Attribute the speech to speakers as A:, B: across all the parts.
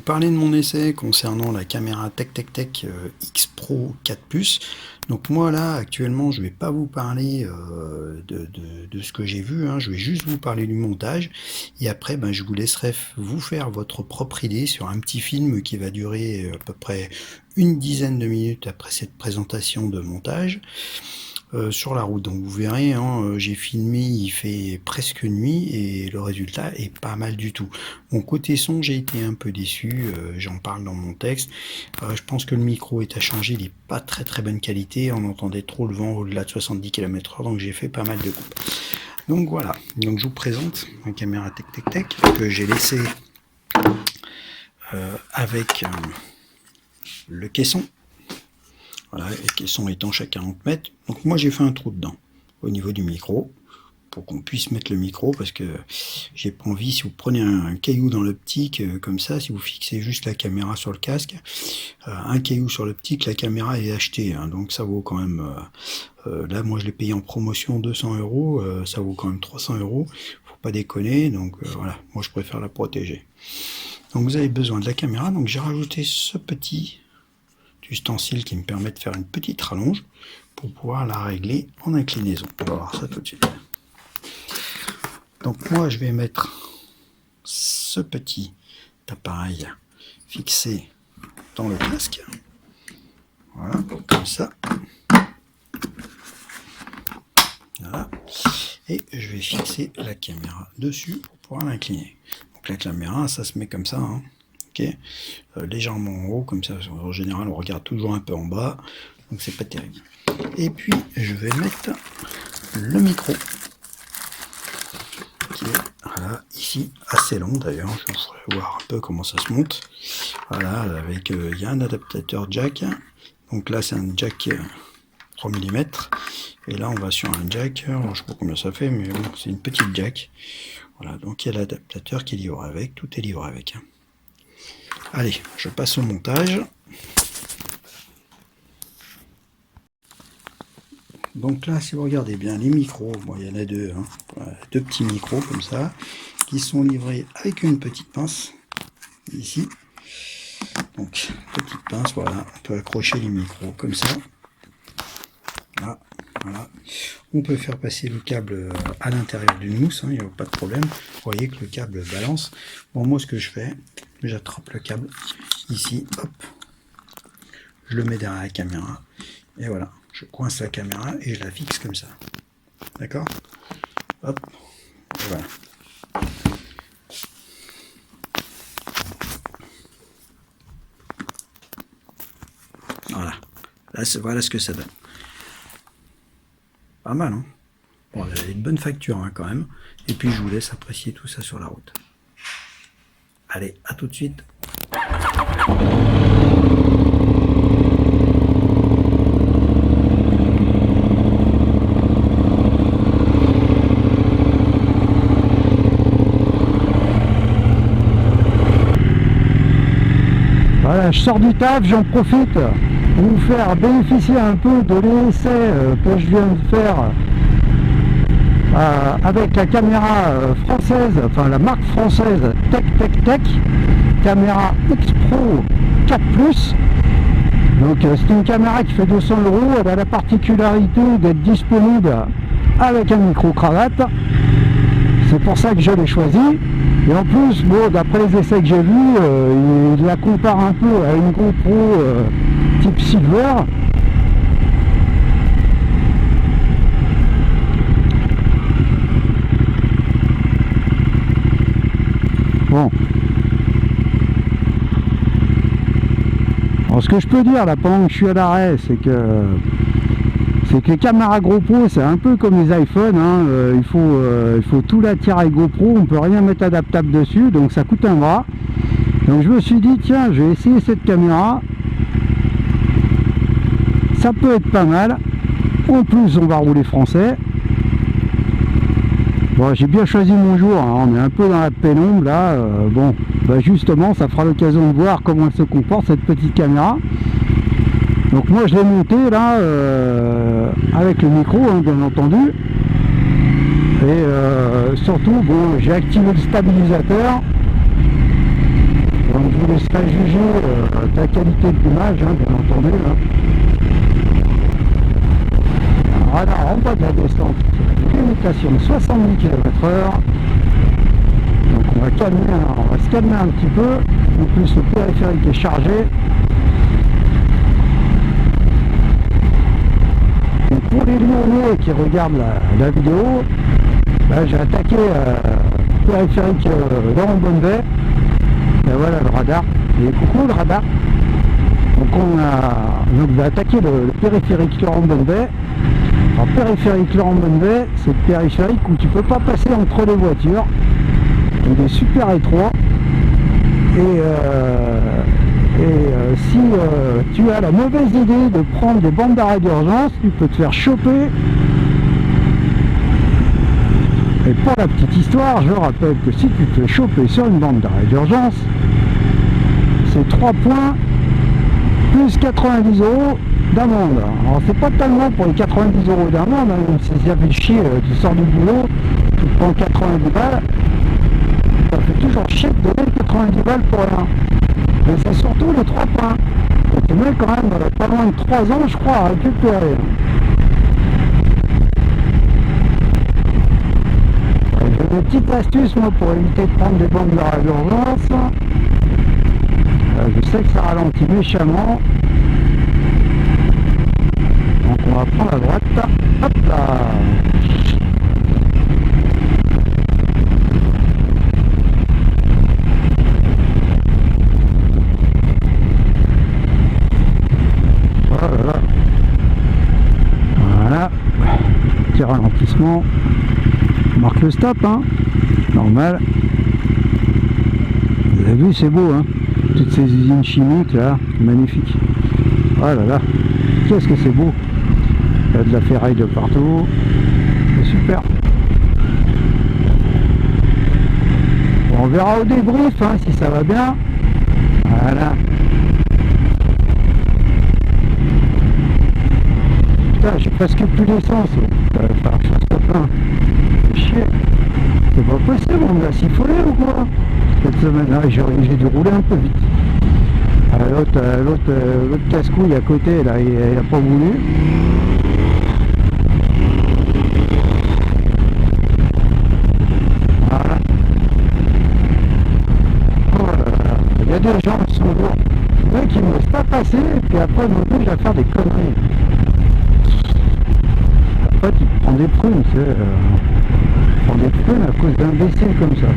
A: parler de mon essai concernant la caméra Tech X Pro 4 Plus. Donc moi là actuellement je vais pas vous parler de ce que j'ai vu, hein. Je vais juste vous parler du montage et après je vous laisserai vous faire votre propre idée sur un petit film qui va durer à peu près une dizaine de minutes après cette présentation de montage. Sur la route, donc vous verrez, hein, j'ai filmé, il fait presque nuit et le résultat est pas mal du tout. Bon, côté son, j'ai été un peu déçu, j'en parle dans mon texte. Je pense que le micro est à changer, il est pas très bonne qualité, on entendait trop le vent au-delà de 70 km/h, donc j'ai fait pas mal de coupes. Donc voilà, donc je vous présente ma caméra Tech que j'ai laissé avec le caisson. Voilà, les caissons étanches à 40 mètres. Donc moi j'ai fait un trou dedans, au niveau du micro, pour qu'on puisse mettre le micro, parce que j'ai pas envie, si vous prenez un caillou dans l'optique, comme ça, si vous fixez juste la caméra sur le casque, un caillou sur l'optique, la caméra est achetée, hein, donc ça vaut quand même, là moi je l'ai payé en promotion 200 €, ça vaut quand même 300 €, faut pas déconner, donc voilà, moi je préfère la protéger. Donc vous avez besoin de la caméra, donc j'ai rajouté ce petit ustensile qui me permet de faire une petite rallonge pour pouvoir la régler en inclinaison. On va voir ça tout de suite. Donc moi je vais mettre ce petit appareil fixé dans le casque. Voilà, comme ça. Voilà. Et je vais fixer la caméra dessus pour pouvoir l'incliner. Donc la caméra, ça se met comme ça, hein. Okay. Légèrement en haut, comme ça en général on regarde toujours un peu en bas, donc c'est pas terrible. Et puis je vais mettre le micro qui est voilà, ici assez long d'ailleurs, je vous ferai voir un peu comment ça se monte. Voilà, avec il y a un adaptateur jack, donc là c'est un jack 3 mm et là on va sur un jack, alors, je sais pas combien ça fait, mais bon, c'est une petite jack. Voilà, donc il y a l'adaptateur qui est livré avec, tout est livré avec. Allez, je passe au montage. Donc là, si vous regardez bien les micros, bon, il y en a deux, hein, deux petits micros comme ça, qui sont livrés avec une petite pince, ici. Donc, petite pince, voilà, on peut accrocher les micros comme ça. Là, voilà. On peut faire passer le câble à l'intérieur d'une mousse, hein, il n'y a pas de problème. Vous voyez que le câble balance. Bon, moi, ce que je fais, j'attrape le câble ici, hop, je le mets derrière la caméra, et voilà, je coince la caméra et je la fixe comme ça. D'accord? Hop, et voilà. Voilà, là, voilà ce que ça donne. Pas mal, hein? Bon, elle a une bonne facture, hein, quand même. Et puis, je vous laisse apprécier tout ça sur la route. Allez, à tout de suite.
B: Voilà, je sors du taf, j'en profite pour vous faire bénéficier un peu de l'essai que je viens de faire avec la caméra française, enfin la marque française Tech, caméra X Pro 4 Plus. Donc c'est une caméra qui fait 200 €, elle a la particularité d'être disponible avec un micro-cravate. C'est pour ça que je l'ai choisi. Et en plus, bon, d'après les essais que j'ai vus, il la compare un peu à une GoPro type Silver. Bon. Alors, ce que je peux dire là pendant que je suis à l'arrêt, c'est que les caméras GoPro, c'est un peu comme les iPhones, hein. Il faut tout l'attirer GoPro, on peut rien mettre adaptable dessus, donc ça coûte un bras. Donc je me suis dit, tiens, je vais essayer cette caméra, ça peut être pas mal. En plus, on va rouler français. Bon, j'ai bien choisi mon jour, hein. On est un peu dans la pénombre là. Bon, justement, ça fera l'occasion de voir comment elle se comporte, cette petite caméra. Donc moi je l'ai monté là avec le micro, hein, bien entendu, et surtout bon, j'ai activé le stabilisateur, donc je vous vous laisserai juger de la qualité de l'image, hein, bien entendu. Hein. Radar en bas de la descente, limitation de 70 km/h. Donc on va se calmer un petit peu. En plus le périphérique est chargé. Donc pour les lyonnais qui regardent la vidéo, là, j'ai attaqué le périphérique d'Orambonnet. Et voilà le radar. Et coucou le radar. Donc on va attaquer le périphérique Laurent-Bonnevet. Alors périphérique Laurent-Bonnevet, c'est le périphérique où tu peux pas passer entre les voitures. Il est super étroit. Et si tu as la mauvaise idée de prendre des bandes d'arrêt d'urgence, tu peux te faire choper. Et pour la petite histoire, je rappelle que si tu te fais choper sur une bande d'arrêt d'urgence, c'est 3 points plus 90 € d'amende. Alors c'est pas tellement pour les 90 € d'amende, hein, même si ça fait chier, tu sors du boulot, tu prends 90 balles, ça fait toujours chier de donner 90 balles pour rien. Mais c'est surtout les 3 points. Et tu mets quand même pas loin de 3 ans, je crois, à récupérer. J'ai une petite astuce moi pour éviter de prendre des bandes d'arrêt d'urgence. Je sais que ça ralentit méchamment. Donc on va prendre à droite. Hop là. Voilà. Voilà. Petit ralentissement. On marque le stop, hein. Normal. Vous avez vu, c'est beau, hein. Toutes ces usines chimiques là, magnifique. Oh là là, qu'est-ce que c'est beau. Il y a de la ferraille de partout. C'est super. Bon, on verra au débrief hein, si ça va bien. Voilà. Putain, j'ai presque plus d'essence. Ça va falloir que je fasse plein. C'est chier. C'est pas possible, on me l'a siphonné ou quoi? Cette semaine-là, j'ai dû rouler un peu vite. L'autre casse-couille à côté, là, il a pas voulu. Voilà. Oh là là. Il y a des gens qui sont lourds. Le mec, il me laisse pas passer, et puis après, il m'oblige à faire des conneries. Après, tu te prends des prunes, tu sais. Tu prends des prunes à cause d'imbéciles comme ça.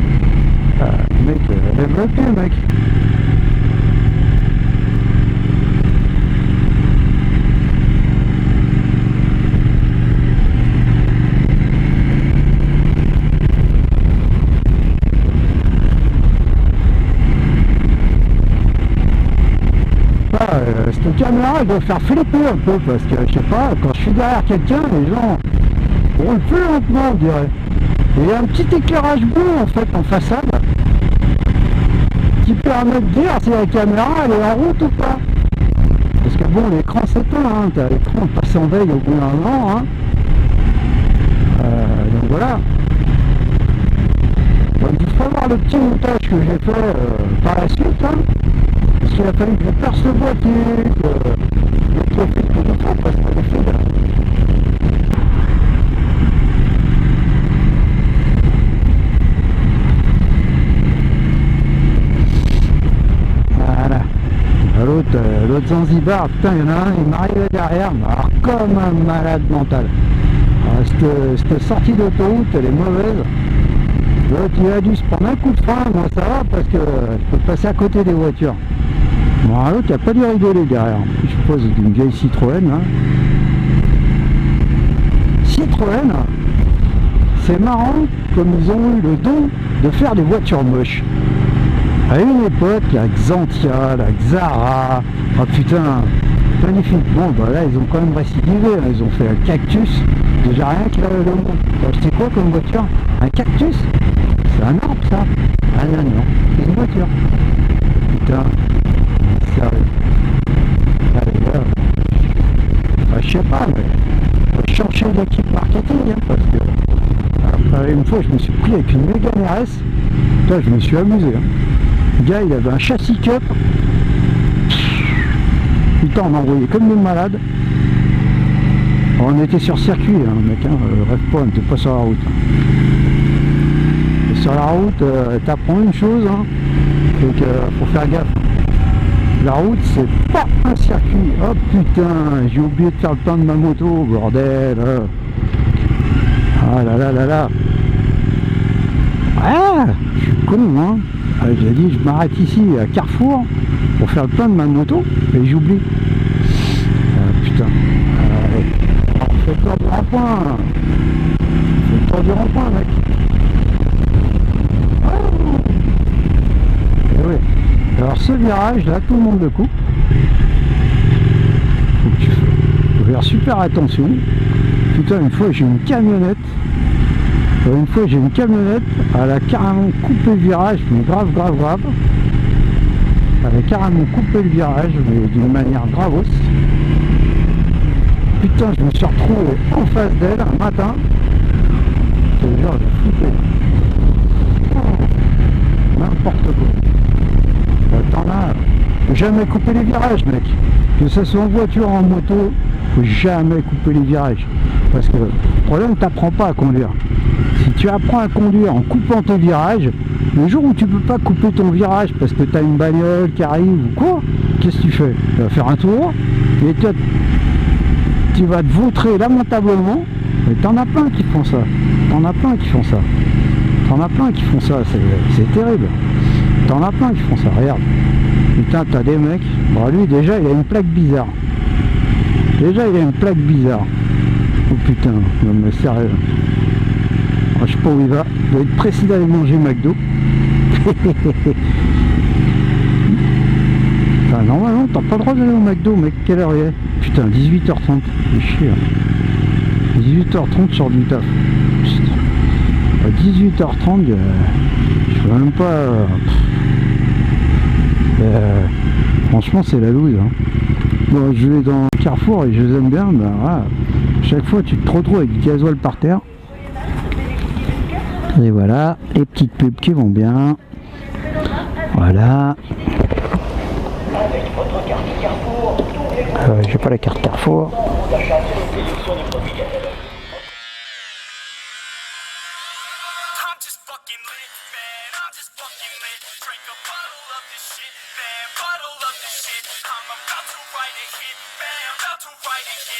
B: Mec, lève le pied, mec. Cette caméra, elle doit faire flipper un peu parce que, je sais pas, quand je suis derrière quelqu'un, les gens roulent plus lentement, on dirait. Et il y a un petit éclairage bleu en fait en façade qui permet de dire si la caméra elle est en route ou pas. Parce que bon, l'écran s'éteint, hein, t'as l'écran passe en veille au bout d'un moment, hein. Donc voilà. Donc il faut voir le petit montage que j'ai fait par la suite, hein. Parce qu'il a fallu que je perce le boîtier, que je profite que je prends parce que je fais là. Voilà. L'autre Zanzibar, putain, il y en a un, il m'arrivait derrière, mais alors comme un malade mental. Alors, cette sortie d'autoroute, elle est mauvaise. L'autre, il a dû se prendre un coup de frein, moi ça va parce que je peux passer à côté des voitures. Bon, l'autre, il n'y a pas dû rigoler derrière. Je suppose d'une vieille Citroën. Hein. Citroën, c'est marrant comme ils ont eu le don de faire des voitures moches. À une époque, la Xantia, la Xara, oh putain, magnifique. Bon, bah là, ils ont quand même récidivé. Hein. Ils ont fait un Cactus. Déjà rien que le monde. C'est quoi comme voiture? Un Cactus? C'est un arbre, ça? Ah non, non, c'est une voiture. Putain. Sérieux. Allez, là. Bah, je sais pas, mais on va changer d'équipe marketing, hein, parce que après, une fois, je me suis pris avec une Mégane RS. Putain, je me suis amusé. Hein. Le gars, il avait un châssis cup. Putain, on envoyait comme des malades. On était sur circuit, hein, mec, hein, rêve pas, on n'était pas sur la route. Et sur la route, t'apprends une chose, hein, c'est qu'il faut faire gaffe. La route, c'est pas un circuit. Oh putain, j'ai oublié de faire le plein de ma moto, bordel. Ah là là là là. Ah, je suis con, hein. J'ai dit, je m'arrête ici à Carrefour pour faire le plein de ma moto, et j'oublie. Putain. Fais le tour du rond-point. Fais le tour du rond-point, mec. Et oui. Alors ce virage là, tout le monde le coupe. Faut que tu faut faire super attention. Putain, une fois j'ai une camionnette. Elle a carrément coupé le virage, mais grave. Elle a carrément coupé le virage, mais d'une manière gravos. Putain, je me suis retrouvé en face d'elle un matin. Je te jure, j'ai flippé. N'importe quoi. T'en as. Faut jamais couper les virages, mec. Que ce soit en voiture ou en moto, faut jamais couper les virages. Parce que le problème, t'apprends pas à conduire. Si tu apprends à conduire en coupant tes virages, le jour où tu peux pas couper ton virage parce que t'as une bagnole qui arrive ou quoi, qu'est-ce que tu fais? Tu vas faire un tour et tu vas te vautrer lamentablement. Et t'en as plein qui font ça. C'est terrible. T'en as plein qui font ça, regarde. Putain, t'as des mecs. Bon, lui, déjà, il a une plaque bizarre. Oh putain, non mais sérieux. Alors, je sais pas où il va. Il doit être pressé d'aller manger McDo. Enfin, normalement, t'as pas le droit d'aller au McDo, mec. Quelle heure il est? Putain, 18h30. C'est chier. 18h30 sur du taf. À 18h30, je veux même pas... franchement, c'est la loose. Hein. Bon, je vais dans Carrefour et je les aime bien. Ben, voilà. Chaque fois, tu te retrouves avec du gasoil par terre. Et voilà, les petites pubs qui vont bien. Voilà. J'ai pas la carte Carrefour.
C: I'm about to write a hit, man, I'm about to write a hit.